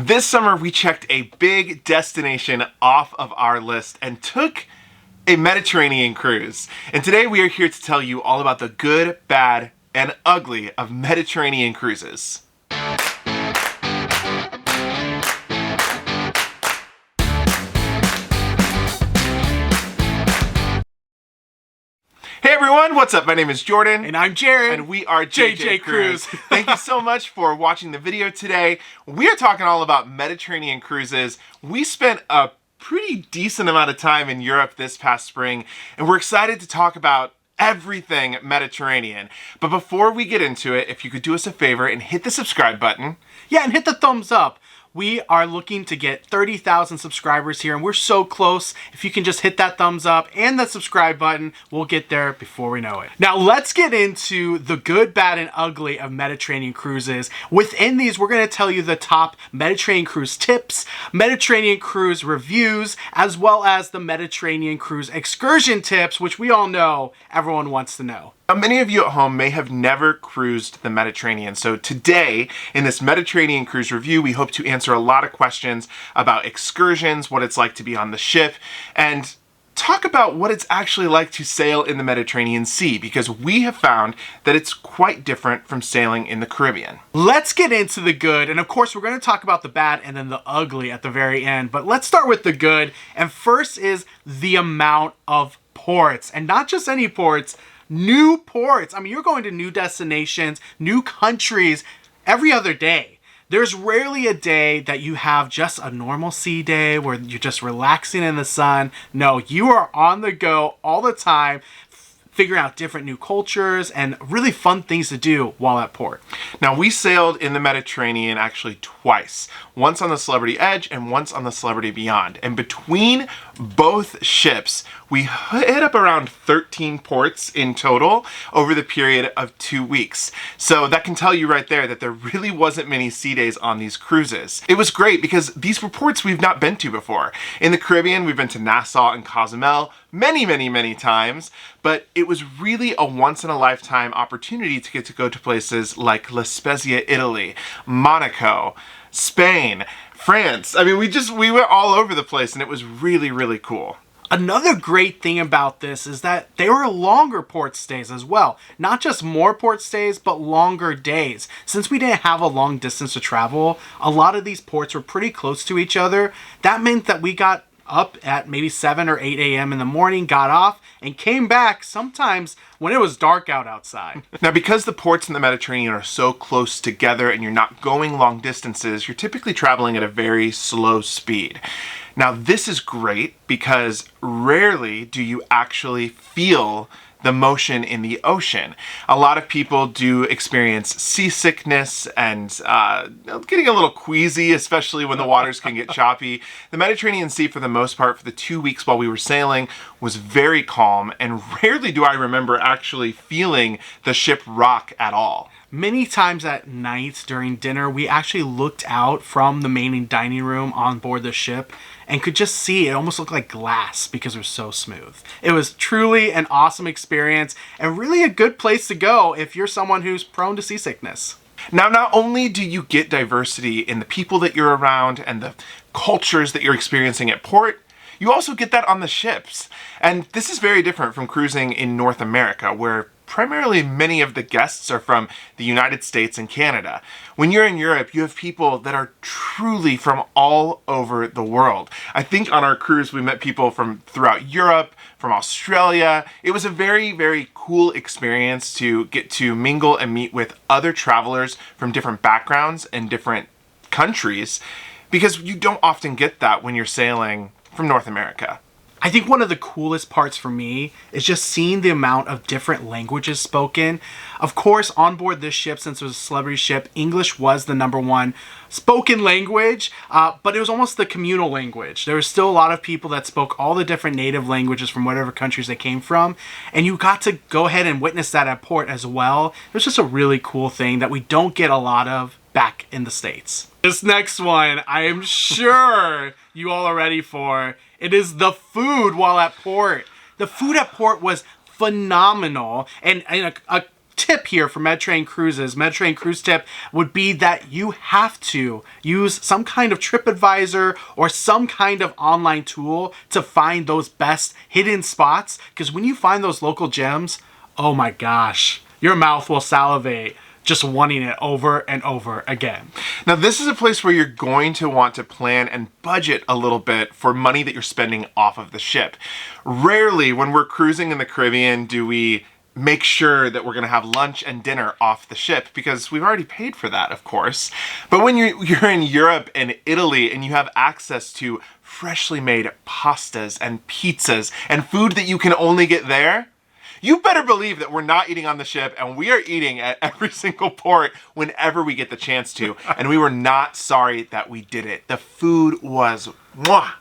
This summer, we checked a big destination off of our list and took a Mediterranean cruise. And today we are here to tell you all about the good, bad, and ugly of Mediterranean cruises. Hey everyone, what's up? My name is Jordan. And I'm Jared. And we are JJ Cruise. Thank you so much for watching the video today. We are talking all about Mediterranean cruises. We spent a pretty decent amount of time in Europe this past spring, and we're excited to talk about everything Mediterranean. But before we get into it, if you could do us a favor and hit the subscribe button. Yeah, and hit the thumbs up. We are looking to get 30,000 subscribers here, and we're so close. If you can just hit that thumbs up and the subscribe button, we'll get there before we know it. Now, let's get into the good, bad, and ugly of Mediterranean cruises. Within these, we're going to tell you the top Mediterranean cruise tips, Mediterranean cruise reviews, as well as the Mediterranean cruise excursion tips, which we all know everyone wants to know. Now, many of you at home may have never cruised the Mediterranean, so today, in this Mediterranean cruise review, we hope to answer a lot of questions about excursions, what it's like to be on the ship, and talk about what it's actually like to sail in the Mediterranean Sea, because we have found that it's quite different from sailing in the Caribbean. Let's get into the good, and of course we're going to talk about the bad and then the ugly at the very end, but let's start with the good, and first is the amount of ports, and not just any ports, new ports. I mean, you're going to new destinations, new countries every other day. There's rarely a day that you have just a normal sea day where you're just relaxing in the sun. No, you are on the go all the time, figuring out different new cultures and really fun things to do while at port. Now, we sailed in the Mediterranean actually twice. Once on the Celebrity Edge and once on the Celebrity Beyond. And between both ships, we hit up around 13 ports in total over the period of 2 weeks. So that can tell you right there that there really wasn't many sea days on these cruises. It was great because these were ports we've not been to before. In the Caribbean, we've been to Nassau and Cozumel many times, but it was really a once-in-a-lifetime opportunity to get to go to places like La Spezia, Italy, Monaco, Spain, France. I mean, we went all over the place, and it was really cool. Another great thing about this is that they were longer port stays as well. Not just more port stays, but longer days. Since we didn't have a long distance to travel, a lot of these ports were pretty close to each other. That meant that we got up at maybe 7 or 8 a.m. in the morning, got off, and came back sometimes when it was dark outside. Now, because the ports in the Mediterranean are so close together and you're not going long distances, you're typically traveling at a very slow speed. Now, this is great because rarely do you actually feel the motion in the ocean. A lot of people do experience seasickness and getting a little queasy, especially when the waters can get choppy. The Mediterranean Sea, for the most part, for the 2 weeks while we were sailing, was very calm, and rarely do I remember actually feeling the ship rock at all. Many times at night during dinner, we actually looked out from the main dining room on board the ship and could just see it almost looked like glass because it was so smooth. It was truly an awesome experience and really a good place to go if you're someone who's prone to seasickness. Now, not only do you get diversity in the people that you're around and the cultures that you're experiencing at port, you also get that on the ships. And this is very different from cruising in North America, where primarily many of the guests are from the United States and Canada. When you're in Europe, you have people that are truly from all over the world. I think on our cruise we met people from throughout Europe, from Australia. It was a very cool experience to get to mingle and meet with other travelers from different backgrounds and different countries, because you don't often get that when you're sailing from North America. I think one of the coolest parts for me is just seeing the amount of different languages spoken. Of course, on board this ship, since it was a celebrity ship, English was the #1 spoken language, but it was almost the communal language. There was still a lot of people that spoke all the different native languages from whatever countries they came from, and you got to go ahead and witness that at port as well. It was just a really cool thing that we don't get a lot of back in the States. This next one, I am sure you all are ready for. It is the food while at port. The food at port was phenomenal, and a tip here for Mediterranean cruises, Mediterranean cruise tip, would be that you have to use some kind of TripAdvisor or some kind of online tool to find those best hidden spots. Because when you find those local gems, oh my gosh, your mouth will salivate just wanting it over and over again. Now, this is a place where you're going to want to plan and budget a little bit for money that you're spending off of the ship. Rarely, when we're cruising in the Caribbean, do we make sure that we're going to have lunch and dinner off the ship, because we've already paid for that, of course. But when you're in Europe and Italy and you have access to freshly made pastas and pizzas and food that you can only get there, you better believe that we're not eating on the ship, and we are eating at every single port whenever we get the chance to. And we were not sorry that we did it. The food was mwah.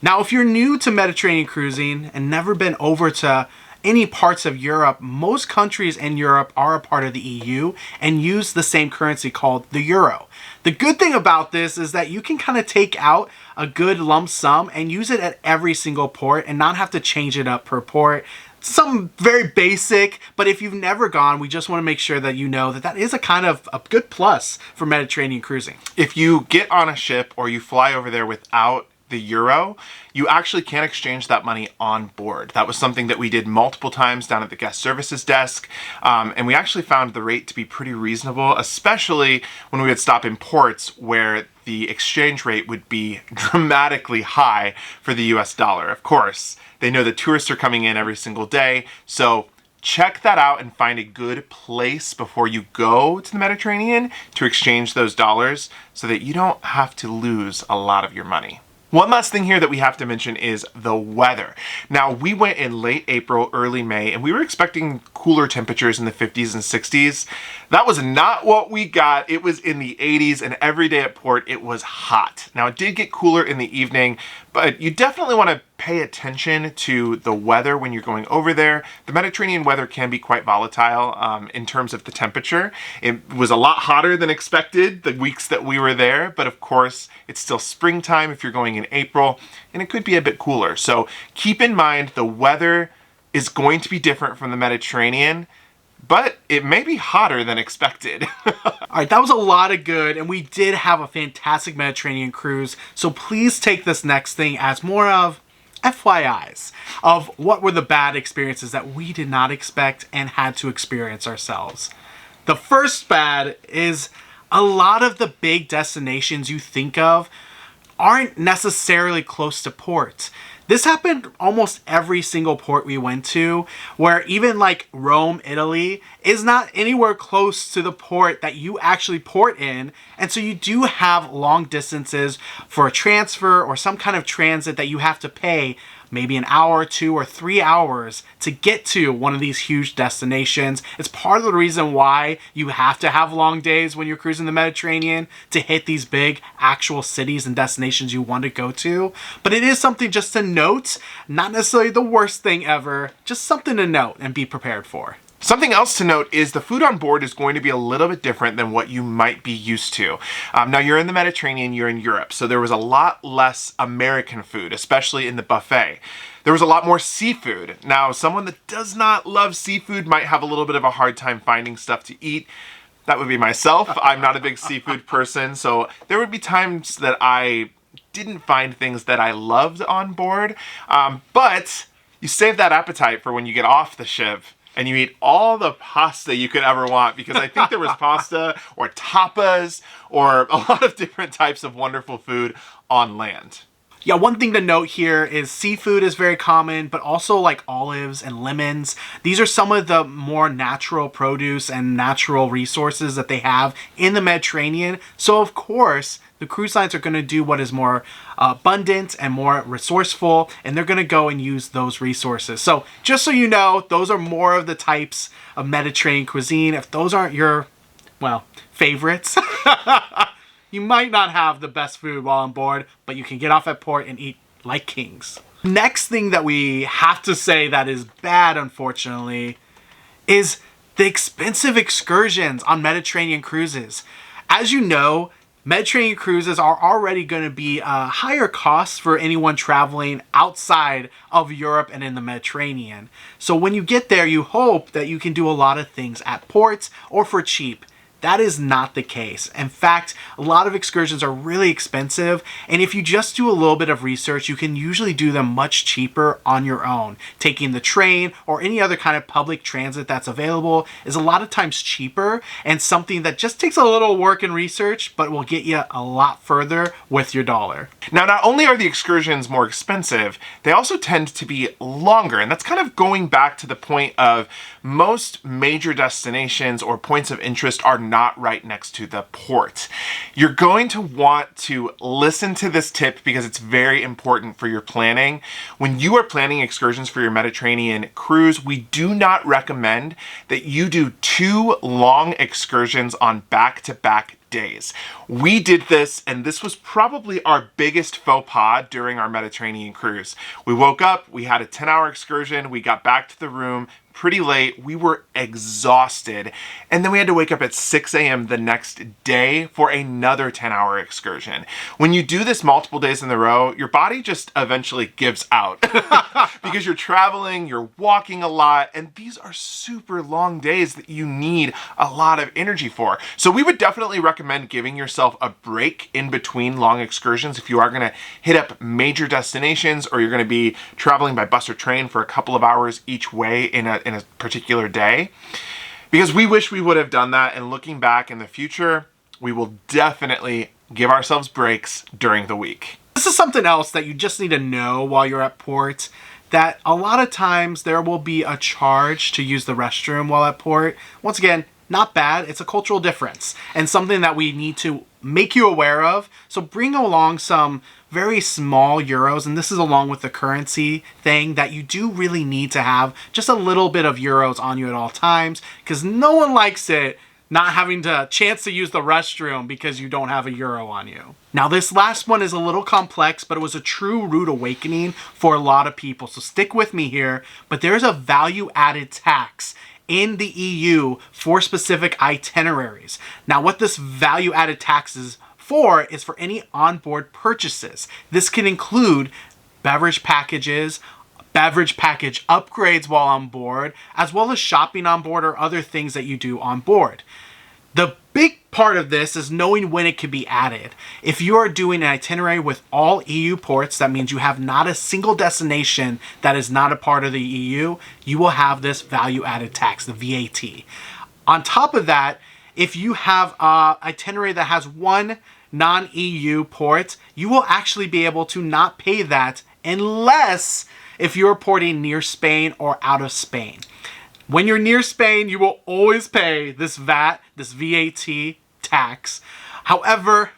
Now, if you're new to Mediterranean cruising and never been over to any parts of Europe, most countries in Europe are a part of the EU and use the same currency called the euro. The good thing about this is that you can kind of take out a good lump sum and use it at every single port and not have to change it up per port. Some very basic, but if you've never gone, we just want to make sure that you know that that is a kind of a good plus for Mediterranean cruising. If you get on a ship or you fly over there without the euro, you actually can exchange that money on board. That was something that we did multiple times down at the guest services desk, and we actually found the rate to be pretty reasonable, especially when we would stop in ports where the exchange rate would be dramatically high for the US dollar. Of course, they know that tourists are coming in every single day, so check that out and find a good place before you go to the Mediterranean to exchange those dollars so that you don't have to lose a lot of your money. One last thing here that we have to mention is the weather. Now, we went in late April, early May, and we were expecting cooler temperatures in the 50s and 60s. That was not what we got. It was in the 80s, and every day at port, it was hot. Now, it did get cooler in the evening, but you definitely want to pay attention to the weather when you're going over there. The Mediterranean weather can be quite volatile in terms of the temperature. It was a lot hotter than expected the weeks that we were there, but of course, it's still springtime if you're going in April, and it could be a bit cooler. So keep in mind the weather is going to be different from the Mediterranean, but it may be hotter than expected. All right, that was a lot of good, and we did have a fantastic Mediterranean cruise, so please take this next thing as more of FYIs of what were the bad experiences that we did not expect and had to experience ourselves. The first bad is a lot of the big destinations you think of aren't necessarily close to ports. This happened almost every single port we went to, where even like Rome, Italy, is not anywhere close to the port that you actually port in. And so you do have long distances for a transfer or some kind of transit that you have to pay maybe an hour, 2 or 3 hours to get to one of these huge destinations. It's part of the reason why you have to have long days when you're cruising the Mediterranean to hit these big actual cities and destinations you want to go to. But it is something just to note, not necessarily the worst thing ever, just something to note and be prepared for. Something else to note is the food on board is going to be a little bit different than what you might be used to. Now, you're in the Mediterranean, you're in Europe, so there was a lot less American food, especially in the buffet. There was a lot more seafood. Now, someone that does not love seafood might have a little bit of a hard time finding stuff to eat. That would be myself. I'm not a big seafood person, so there would be times that I didn't find things that I loved on board, but you save that appetite for when you get off the ship and you eat all the pasta you could ever want, because I think there was pasta or tapas or a lot of different types of wonderful food on land. Yeah, one thing to note here is seafood is very common, but also like olives and lemons. These are some of the more natural produce and natural resources that they have in the Mediterranean. So of course, the cruise lines are going to do what is more abundant and more resourceful, and they're going to go and use those resources. So just so you know, those are more of the types of Mediterranean cuisine. If those aren't your, well, favorites, you might not have the best food while on board, but you can get off at port and eat like kings. Next thing that we have to say that is bad, unfortunately, is the expensive excursions on Mediterranean cruises. As you know, Mediterranean cruises are already going to be higher costs for anyone traveling outside of Europe and in the Mediterranean. So when you get there, you hope that you can do a lot of things at ports or for cheap. That is not the case. In fact, a lot of excursions are really expensive, and if you just do a little bit of research, you can usually do them much cheaper on your own. Taking the train or any other kind of public transit that's available is a lot of times cheaper and something that just takes a little work and research, but will get you a lot further with your dollar. Now, not only are the excursions more expensive, they also tend to be longer, and that's kind of going back to the point of most major destinations or points of interest are not right next to the port. You're going to want to listen to this tip because it's very important for your planning. When you are planning excursions for your Mediterranean cruise, we do not recommend that you do 2 long excursions on back-to-back days. We did this, and this was probably our biggest faux pas during our Mediterranean cruise. We woke up, we had a 10-hour excursion, we got back to the room pretty late, we were exhausted, and then we had to wake up at 6 a.m. the next day for another 10-hour excursion. When you do this multiple days in a row, your body just eventually gives out because you're traveling, you're walking a lot, and these are super long days that you need a lot of energy for. So we would definitely recommend giving yourself a break in between long excursions if you are going to hit up major destinations or you're going to be traveling by bus or train for a couple of hours each way in a particular day, because we wish we would have done that, and looking back in the future, we will definitely give ourselves breaks during the week. This is something else that you just need to know while you're at port, that a lot of times there will be a charge to use the restroom while at port. Once again, not bad. It's a cultural difference and something that we need to make you aware of. So bring along some very small euros, and this is along with the currency thing, that you do really need to have just a little bit of euros on you at all times, because no one likes it not having the chance to use the restroom because you don't have a euro on you. Now, this last one is a little complex, but it was a true rude awakening for a lot of people. So stick with me here, but there's a value-added tax in the EU for specific itineraries. Now, what this value-added tax is for any onboard purchases. This can include beverage packages, beverage package upgrades while on board, as well as shopping on board or other things that you do on board. The big part of this is knowing when it can be added. If you are doing an itinerary with all EU ports, that means you have not a single destination that is not a part of the EU, you will have this value-added tax, the VAT. On top of that, if you have an itinerary that has one non-EU port, you will actually be able to not pay that unless if you're porting near Spain or out of Spain. When you're near Spain, you will always pay this VAT tax. However,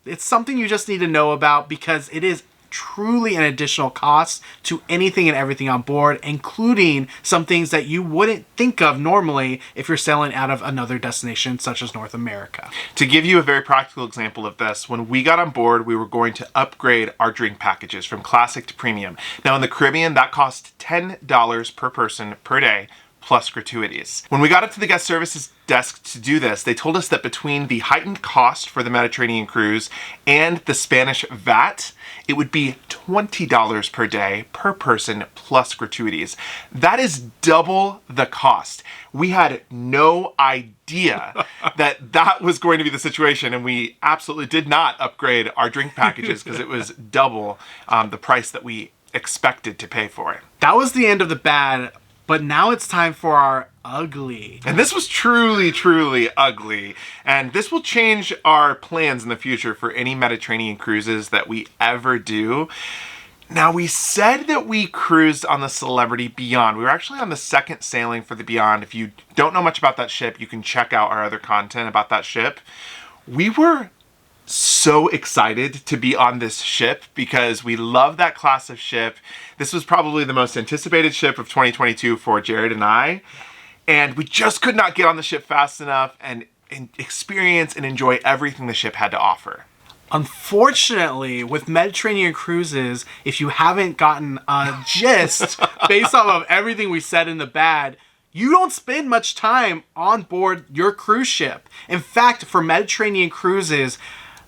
it's something you just need to know about because it is truly an additional cost to anything and everything on board, including some things that you wouldn't think of normally if you're sailing out of another destination such as North America. To give you a very practical example of this, when we got on board, we were going to upgrade our drink packages from classic to premium. Now in the Caribbean, that cost $10 per person per day, plus gratuities. When we got up to the guest services desk to do this, they told us that between the heightened cost for the Mediterranean cruise and the Spanish VAT, it would be $20 per day per person plus gratuities. That is double the cost. We had no idea that was going to be the situation, and we absolutely did not upgrade our drink packages because it was double the price that we expected to pay for it. That was the end of the bad. But now it's time for our ugly. And this was truly, truly ugly. And this will change our plans in the future for any Mediterranean cruises that we ever do. Now, we said that we cruised on the Celebrity Beyond. We were actually on the second sailing for the Beyond. If you don't know much about that ship, you can check out our other content about that ship. We were so excited to be on this ship because we love that class of ship. This was probably the most anticipated ship of 2022 for Jared and I. And we just could not get on the ship fast enough and experience and enjoy everything the ship had to offer. Unfortunately, with Mediterranean cruises, if you haven't gotten a gist based off of everything we said in the bad, you don't spend much time on board your cruise ship. In fact, for Mediterranean cruises,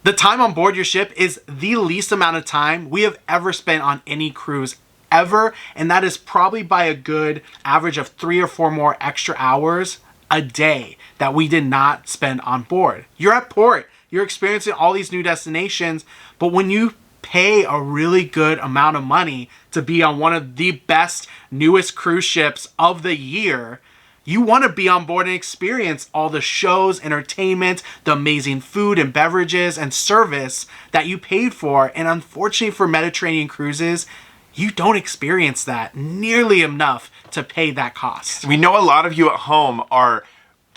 The time on board your ship is the least amount of time we have ever spent on any cruise ever, and that is probably by a good average of 3 or 4 more extra hours a day that we did not spend on board. You're at port, you're experiencing all these new destinations, but when you pay a really good amount of money to be on one of the best, newest cruise ships of the year, you want to be on board and experience all the shows, entertainment, the amazing food and beverages and service that you paid for. And unfortunately for Mediterranean cruises, you don't experience that nearly enough to pay that cost. We know a lot of you at home are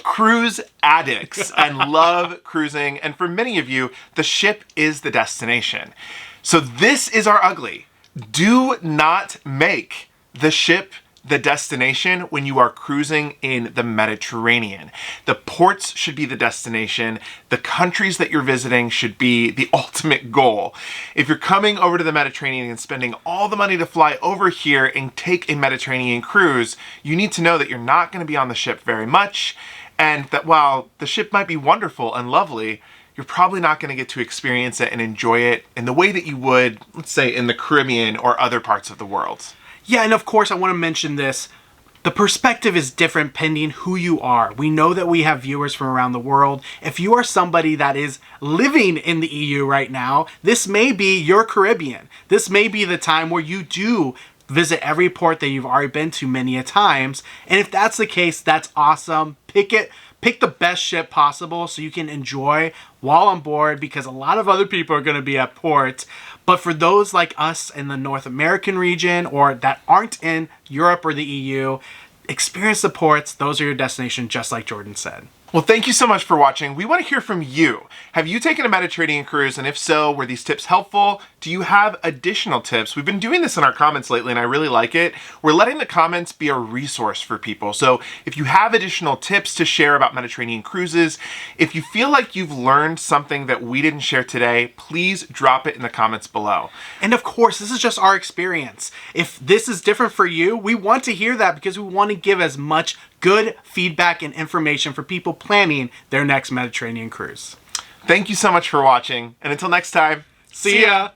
cruise addicts and love cruising. And for many of you, the ship is the destination. So this is our ugly. Do not make the ship the destination when you are cruising in the Mediterranean. The ports should be the destination. The countries that you're visiting should be the ultimate goal. If you're coming over to the Mediterranean and spending all the money to fly over here and take a Mediterranean cruise, you need to know that you're not going to be on the ship very much, and that while the ship might be wonderful and lovely, you're probably not going to get to experience it and enjoy it in the way that you would, let's say, in the Caribbean or other parts of the world. Yeah, and of course I want to mention this. The perspective is different pending who you are. We know that we have viewers from around the world. If you are somebody that is living in the EU right now, this may be your Caribbean. This may be the time where you do visit every port that you've already been to many a times. And if that's the case, that's awesome. Pick the best ship possible so you can enjoy while on board, because a lot of other people are going to be at port. But for those like us in the North American region or that aren't in Europe or the EU, experience the ports. Those are your destination, just like Jordan said. Well, thank you so much for watching. We want to hear from you. Have you taken a Mediterranean cruise? And if so, were these tips helpful? Do you have additional tips? We've been doing this in our comments lately, and I really like it. We're letting the comments be a resource for people. So if you have additional tips to share about Mediterranean cruises, if you feel like you've learned something that we didn't share today, please drop it in the comments below. And of course, this is just our experience. If this is different for you, we want to hear that, because we want to give as much good feedback and information for people planning their next Mediterranean cruise. Thank you so much for watching, and until next time, See ya!